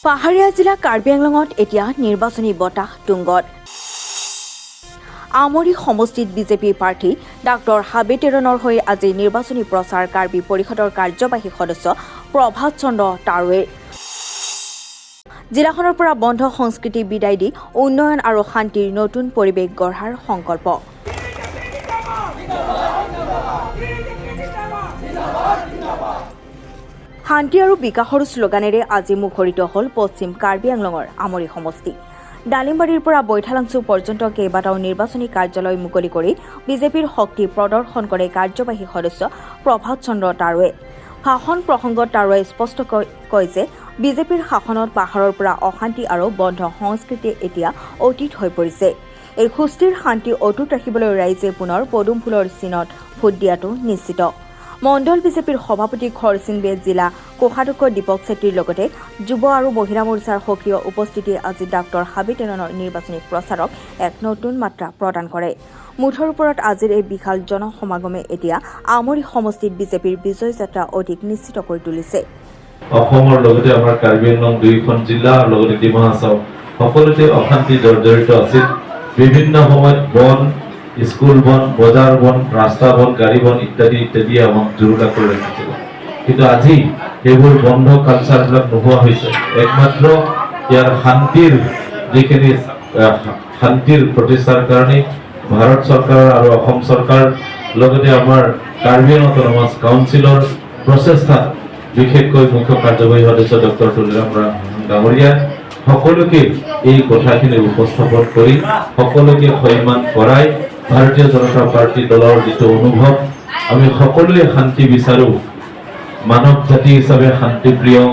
পাহাৰীয়া জিলা কাৰ্বি আংলঙত এতিয়া নিৰ্বাচনী বতাহ তুংগত। আমৰি সমষ্টিত বিজেপি প্ৰাৰ্থী ডাক্তৰ হাবিব তেৰণৰ হৈ আজি নিৰ্বাচনী প্ৰচাৰ কাৰ্বি পৰিষদৰ কাৰ্যবাহী সদস্য প্ৰভাত চন্দ্ৰ তাৰুৱে। জিলাখনৰ পৰা বন্ধ সংস্কৃতি বিদায় দি উন্নয়ন আৰু শান্তিৰ নতুন পৰিৱেশ গঢ়াৰ সংকল্প। শান্তি আৰু বিকাশৰ শ্লোগানেৰে আজি মুখৰিত হ'ল পশ্চিম কাৰ্বি আংলঙৰ আমৰি সমষ্টি। ডালিমবাৰীৰ পৰা বৈঠালাংচু পৰ্যন্ত কেইবাটাও নিৰ্বাচনী কাৰ্যালয় মুকলি কৰি বিজেপিৰ শক্তি প্ৰদৰ্শন কৰে কাৰ্যবাহী সদস্য প্ৰভাত চন্দ্ৰ তাৰুৱে। ভাষণ প্ৰসংগত তাৰুৱে স্পষ্টকৈ কয় যে বিজেপিৰ শাসনত পাহাৰৰ পৰা অশান্তি আৰু বন্ধ সংস্কৃতি এতিয়া অতীত হৈ পৰিছে। এই সুস্থিৰ শান্তি অটুট ৰাখিবলৈ ৰাইজে পুনৰ পদুম ফুলৰ চিনত ভোট দিয়াটো নিশ্চিত। মণ্ডল বিজেপিৰ সভাপতি খৰচিং বে, জিলা কোষাধ্যক্ষ দীপক চেত্ৰীৰ লগতে যুৱ আৰু মহিলা মৰ্চাৰ সক্ৰিয় উপস্থিতিয়ে আজি ডাক্তৰ হাবিব তেৰণৰ নিৰ্বাচনী প্ৰচাৰক এক নতুন মাত্ৰা প্ৰদান কৰে। মুঠৰ ওপৰত আজিৰ এই বিশাল জনসমাগমে এতিয়া আমৰি সমষ্টিত বিজেপিৰ বিজয় যাত্ৰা অধিক নিশ্চিত কৰি তুলিছে। অসমৰ লগতে আমাৰ কাৰ্বি আংলং দুয়োখন জিলা আৰু লগতে ডিমা হাছাও সকলোতে অশান্তি জৰ্জৰিত আছিল। বিভিন্ন সময়ত বন, স্কুল বন, বজাৰ বন, ৰাস্তা বন, গাড়ী বন ইত্যাদি ইত্যাদি আমাক জুৰুলা কৰি ৰাখিছিল। কিন্তু আজি সেইবোৰ বন্ধ কালচাৰবিলাক নোহোৱা হৈছে। একমাত্ৰ ইয়াৰ শান্তিৰ প্ৰতিষ্ঠাৰ কাৰণে ভাৰত চৰকাৰ আৰু অসম চৰকাৰ লগতে আমাৰ কাৰ্বি আংলং অট'নমাছ কাউন্সিলৰ প্ৰচেষ্টাত বিশেষকৈ মুখ্য কাৰ্যবাহী সদস্য ডক্টৰ তুলিৰাম ডাঙৰীয়া সকলোকে এই কথাখিনি উপস্থাপন কৰি সকলোকে সন্মান কৰাই ভাৰতীয় জনতা পাৰ্টি দলৰ যিটো অনুভৱ, আমি সকলোৱে শান্তি বিচাৰো, মানৱ জাতি হিচাপে শান্তিপ্ৰিয়,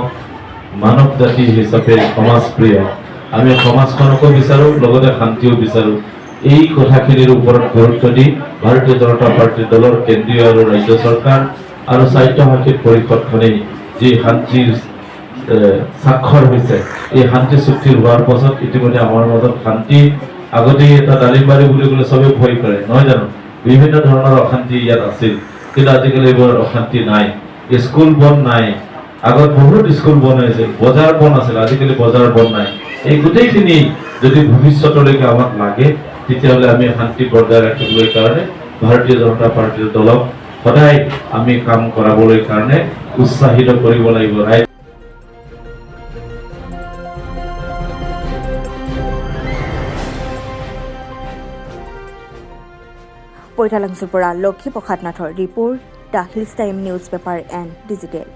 মানৱ জাতি হিচাপে সমাজপ্ৰিয়, আমি সমাজখনকো বিচাৰো লগতে শান্তিও বিচাৰো। এই কথাখিনিৰ ওপৰত গুৰুত্ব দি ভাৰতীয় জনতা পাৰ্টি দলৰ কেন্দ্ৰীয় আৰু ৰাজ্য চৰকাৰ আৰু স্বায়ত্ত শাসিত পৰিষদখনে যি শান্তিৰ স্বাক্ষৰ হৈছে, এই শান্তি চুক্তিৰ হোৱাৰ পাছত ইতিমধ্যে আমাৰ মাজত শান্তি আগতে এটা ডালিমবাৰী বুলি ক'লে চবেই ভয় কৰে, নহয় জানো? বিভিন্ন ধৰণৰ অশান্তি ইয়াত আছিল, কিন্তু আজিকালি এইবোৰ অশান্তি নাই। স্কুল বন নাই, আগত বহুত স্কুল বন হৈছিল, বজাৰ বন আছিল, আজিকালি বজাৰ বন নাই। এই গোটেইখিনি যদি ভৱিষ্যতলৈকে আমাক লাগে তেতিয়াহ'লে আমি শান্তি বজাই ৰাখিবলৈ কাৰণে ভাৰতীয় জনতা পাৰ্টিৰ দলক সদায় আমি কাম কৰাবলৈ কাৰণে উৎসাহিত কৰিব লাগিব। বৈঠালাংচুৰ পৰা লক্ষী প্ৰসাদ নাথৰ report, the hills time news paper and digital.